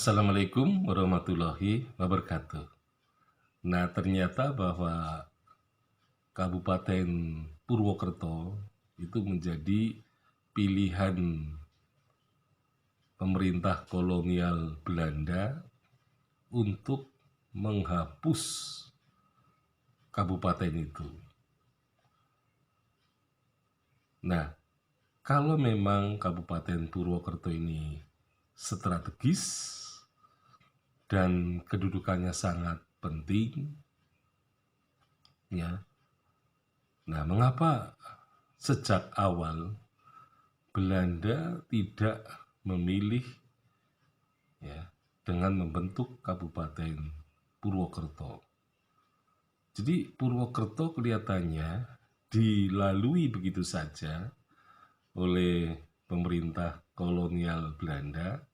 Assalamualaikum warahmatullahi wabarakatuh. Nah, ternyata bahwa Kabupaten Purwokerto itu menjadi pilihan pemerintah kolonial Belanda untuk menghapus kabupaten itu. Nah, kalau memang Kabupaten Purwokerto ini strategis dan kedudukannya sangat penting, ya. Nah, mengapa sejak awal Belanda tidak memilih, ya, dengan membentuk Kabupaten Purwokerto? Jadi Purwokerto kelihatannya dilalui begitu saja oleh pemerintah kolonial Belanda,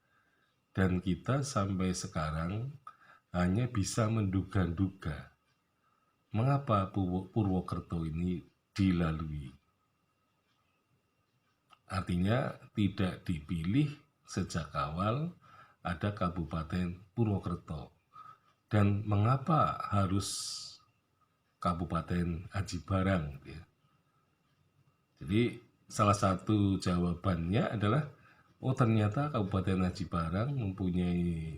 dan kita sampai sekarang hanya bisa menduga-duga mengapa Purwokerto ini dilalui. Artinya tidak dipilih sejak awal ada Kabupaten Purwokerto. Dan mengapa harus Kabupaten Aji Barang, ya? Jadi salah satu jawabannya adalah ternyata Kabupaten Aji Barang mempunyai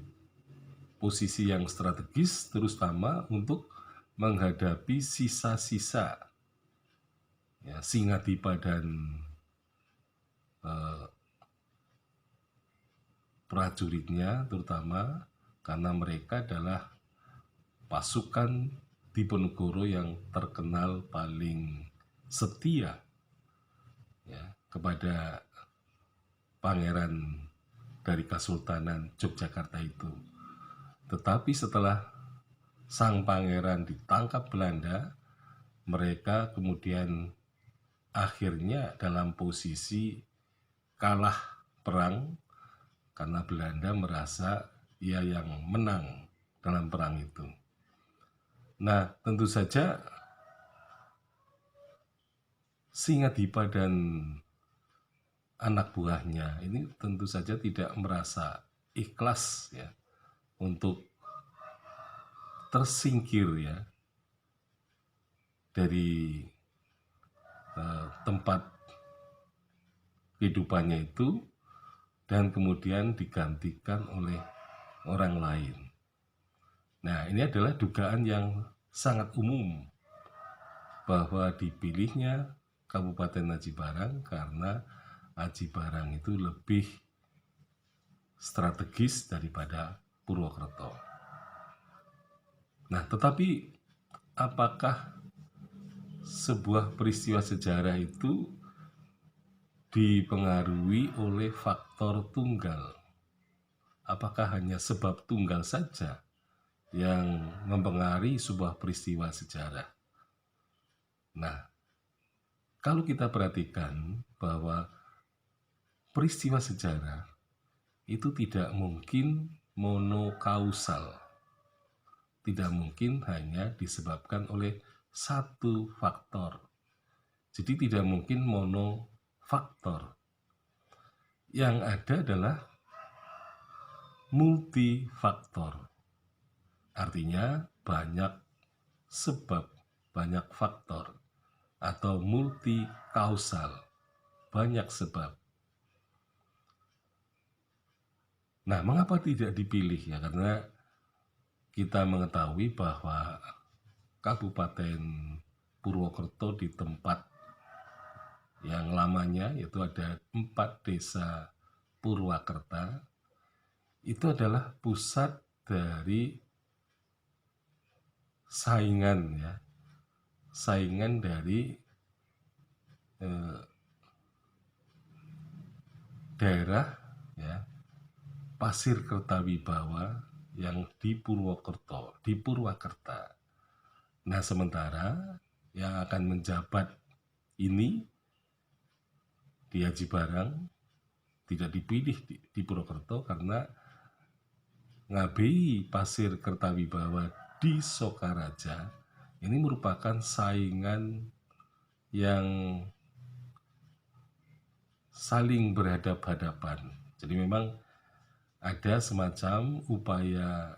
posisi yang strategis terutama untuk menghadapi sisa-sisa, ya, Singadipa dan prajuritnya, terutama karena mereka adalah pasukan Diponegoro yang terkenal paling setia, ya, kepada pangeran dari Kesultanan Yogyakarta itu. Tetapi setelah sang pangeran ditangkap Belanda, mereka kemudian akhirnya dalam posisi kalah perang karena Belanda merasa ia yang menang dalam perang itu. Nah, tentu saja Singadipa dan anak buahnya ini tentu saja tidak merasa ikhlas, ya, untuk tersingkir, ya, dari tempat kehidupannya itu dan kemudian digantikan oleh orang lain. Nah, ini adalah dugaan yang sangat umum bahwa dipilihnya Kabupaten Aji Barang karena Aji Barang itu lebih strategis daripada Purwokerto. Nah, tetapi apakah sebuah peristiwa sejarah itu dipengaruhi oleh faktor tunggal? Apakah hanya sebab tunggal saja yang mempengaruhi sebuah peristiwa sejarah? Nah, kalau kita perhatikan bahwa peristiwa sejarah itu tidak mungkin monokausal, tidak mungkin hanya disebabkan oleh satu faktor. Jadi tidak mungkin monofaktor. Yang ada adalah multifaktor. Artinya banyak sebab, banyak faktor, atau multikausal, banyak sebab. Nah, mengapa tidak dipilih, ya? Karena kita mengetahui bahwa Kabupaten Purwokerto di tempat yang lamanya, yaitu ada 4 desa Purwakerta, itu adalah pusat dari saingan, ya, saingan dari daerah, ya, Pasir Kertawibawa yang di Purwokerto, di Purwakerta. Nah, sementara yang akan menjabat ini di Aji Barang tidak dipilih di Purwokerto karena ngabei Pasir Kertawibawa di Sokaraja ini merupakan saingan yang saling berhadap-hadapan. Jadi memang ada semacam upaya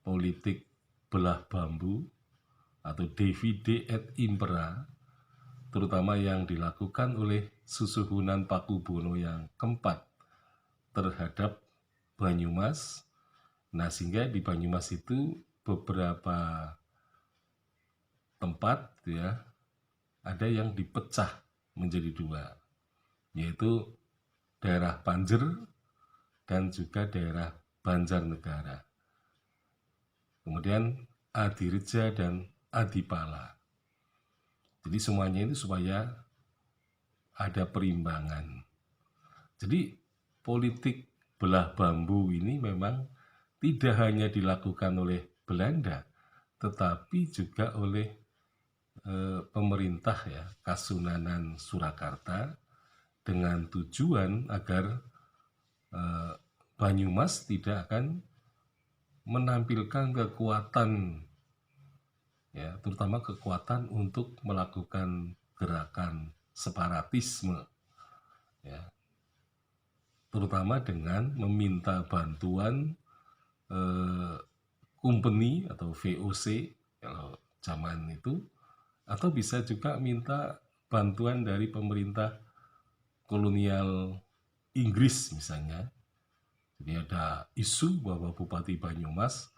politik belah bambu atau divide et impera, terutama yang dilakukan oleh Susuhunan Pakubono yang keempat terhadap Banyumas. Nah, sehingga di Banyumas itu beberapa tempat ya ada yang dipecah menjadi dua, yaitu daerah Panjer dan juga daerah Banjarnegara. Kemudian Adireja dan Adipala. Jadi semuanya itu supaya ada perimbangan. Jadi politik belah bambu ini memang tidak hanya dilakukan oleh Belanda, tetapi juga oleh pemerintah ya, Kasunanan Surakarta, dengan tujuan agar Banyumas tidak akan menampilkan kekuatan ya, terutama kekuatan untuk melakukan gerakan separatisme ya, terutama dengan meminta bantuan company atau VOC kalau zaman itu, atau bisa juga minta bantuan dari pemerintah kolonial Inggris misalnya. Jadi ada isu bahwa Bupati Banyumas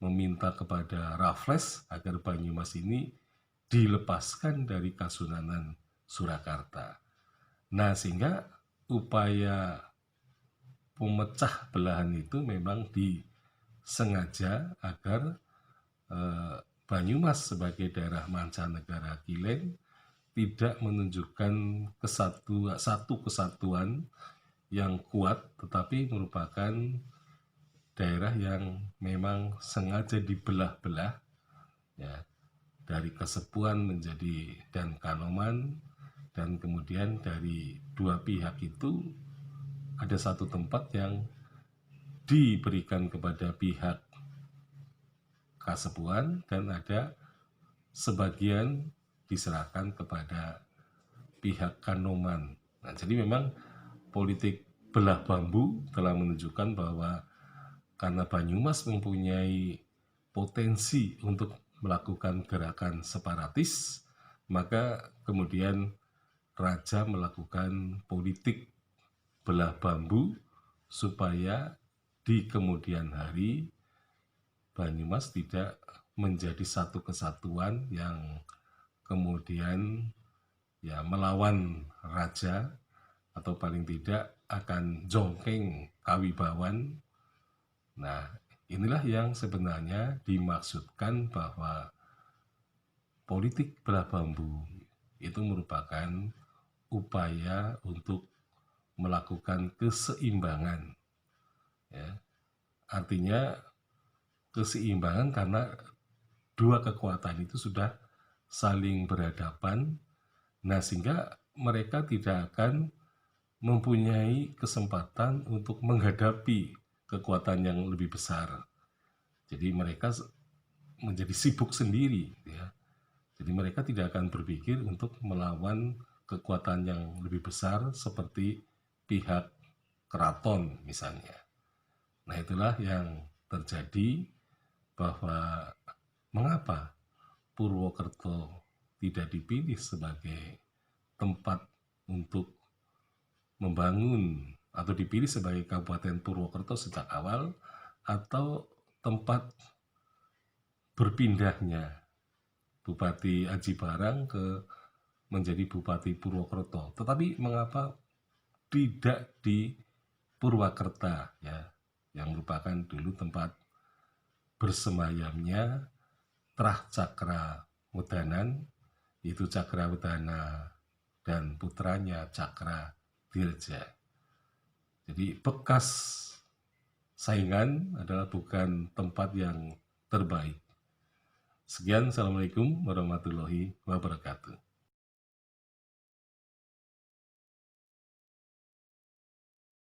meminta kepada Raffles agar Banyumas ini dilepaskan dari Kasunanan Surakarta. Nah, sehingga upaya pemecah belahan itu memang disengaja agar Banyumas sebagai daerah mancanegara Kilèn tidak menunjukkan satu kesatuan yang kuat, tetapi merupakan daerah yang memang sengaja dibelah-belah ya, dari Kasepuhan menjadi dan Kanoman, dan kemudian dari dua pihak itu ada satu tempat yang diberikan kepada pihak Kasepuhan dan ada sebagian diserahkan kepada pihak Kanoman. Nah, jadi memang politik belah bambu telah menunjukkan bahwa karena Banyumas mempunyai potensi untuk melakukan gerakan separatis, maka kemudian raja melakukan politik belah bambu supaya di kemudian hari Banyumas tidak menjadi satu kesatuan yang kemudian ya melawan raja, atau paling tidak akan jongkeng kawibawan. Nah, inilah yang sebenarnya dimaksudkan bahwa politik belah bambu itu merupakan upaya untuk melakukan keseimbangan ya. Artinya keseimbangan karena dua kekuatan itu sudah saling berhadapan. Nah, sehingga mereka tidak akan mempunyai kesempatan untuk menghadapi kekuatan yang lebih besar. Jadi mereka menjadi sibuk sendiri ya. Jadi mereka tidak akan berpikir untuk melawan kekuatan yang lebih besar seperti pihak keraton misalnya. Nah, itulah yang terjadi, bahwa mengapa Purwokerto tidak dipilih sebagai tempat untuk membangun atau dipilih sebagai Kabupaten Purwokerto sejak awal, atau tempat berpindahnya Bupati Aji Barang menjadi Bupati Purwokerto. Tetapi mengapa tidak di Purwakerta ya, yang merupakan dulu tempat bersemayamnya Trah Cakra Wedanan, yaitu Cakrawedana dan putranya Cakra Dirja. Jadi bekas saingan adalah bukan tempat yang terbaik. Sekian, Assalamualaikum warahmatullahi wabarakatuh.